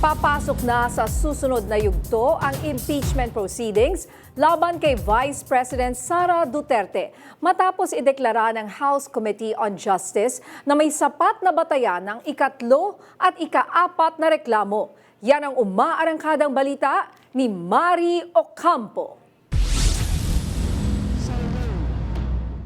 Papasok na sa susunod na yugto ang impeachment proceedings laban kay Vice President Sara Duterte matapos ideklara ng House Committee on Justice na may sapat na batayan ng ikatlo at ikaapat na reklamo. Yan ang umaarangkadang balita ni Mari Ocampo.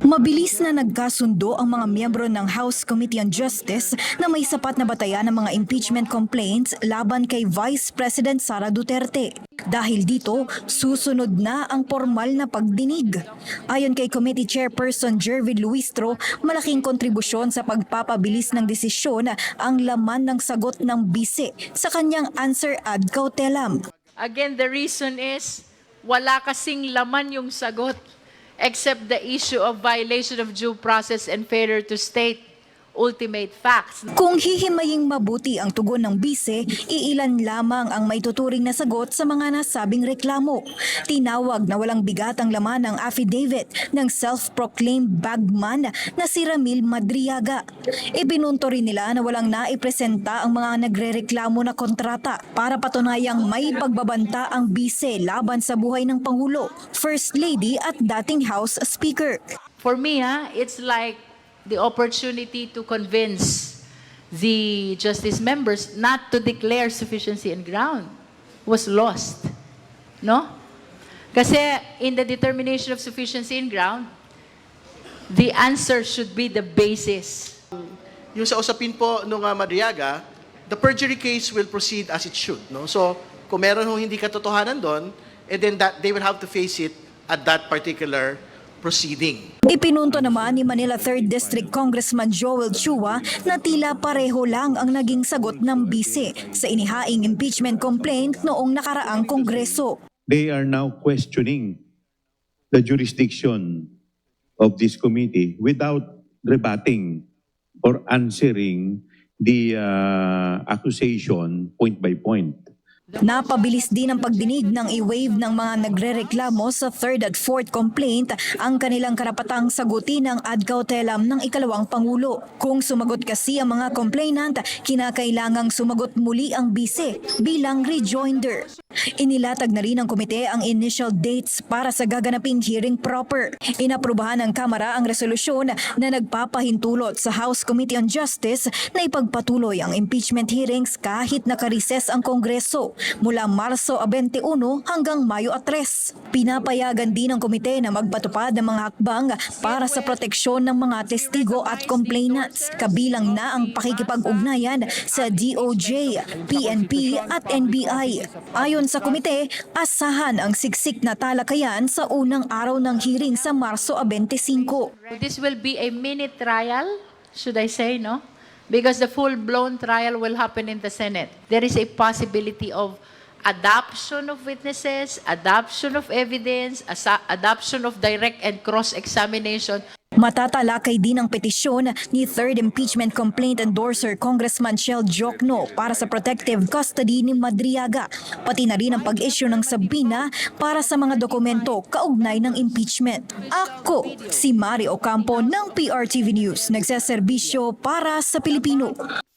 Mabilis na nagkasundo ang mga miyembro ng House Committee on Justice na may sapat na batayan ng mga impeachment complaints laban kay Vice President Sara Duterte. Dahil dito, susunod na ang formal na pagdinig. Ayon kay Committee Chairperson Jervin Luistro, malaking kontribusyon sa pagpapabilis ng desisyon ang laman ng sagot ng bise sa kanyang answer ad cautelam. Again, the reason is wala kasing laman yung sagot except the issue of violation of due process and failure to state ultimate facts. Kung hihimaying mabuti ang tugon ng bise, iilan lamang ang may tuturing na sagot sa mga nasabing reklamo. Tinawag na walang bigat ang laman ng affidavit ng self-proclaimed bagman na si Ramil Madriaga. Ibinunto rin nila na walang naipresenta ang mga nagrereklamo na kontrata para patunayang may pagbabanta ang bise laban sa buhay ng Pangulo, First Lady at dating House Speaker. For me, it's like the opportunity to convince the justice members not to declare sufficiency in ground was lost. No? Kasi in the determination of sufficiency in ground, the answer should be the basis. Yung sa usapin po nung Madriaga, the perjury case will proceed as it should. No? So, kung meron hong hindi katotohanan doon, then that they will have to face it at that particular proceeding. Ipinunto naman ni Manila 3rd District Congressman Joel Chua na tila pareho lang ang naging sagot ng bise sa inihaing impeachment complaint noong nakaraang Kongreso. They are now questioning the jurisdiction of this committee without rebutting or answering the accusation point by point. Napabilis din ang pagdinig ng i-waive ng mga nagrereklamo sa 3rd at 4th complaint ang kanilang karapatang sagutin ng ad cautelam ng ikalawang Pangulo. Kung sumagot kasi ang mga complainant, kinakailangang sumagot muli ang bise bilang rejoinder. Inilatag na rin ng komite ang initial dates para sa gaganaping hearing proper. Inaprubahan ng Kamara ang resolusyon na nagpapahintulot sa House Committee on Justice na ipagpatuloy ang impeachment hearings kahit nakarises ang Kongreso mula Marso 21 hanggang Mayo 3. Pinapayagan din ng komite na magpatupad ng mga hakbang para sa proteksyon ng mga testigo at complainants, kabilang na ang pakikipag-ugnayan sa DOJ, PNP at NBI. Ayon sa komite, asahan ang siksik na talakayan sa unang araw ng hearing sa Marso 25. This will be a mini trial, should I say, no? Because the full-blown trial will happen in the Senate. There is a possibility of adoption of witnesses, adoption of evidence, adoption of direct and cross-examination. Matatalakay din ang petisyon ni 3rd impeachment complaint endorser Congressman Shel Jokno para sa protective custody ni Madriaga, pati na rin ang pag-issue ng sabina para sa mga dokumento kaugnay ng impeachment. Ako, si Mari Ocampo ng PRTV News, nagseserbisyo para sa Pilipino.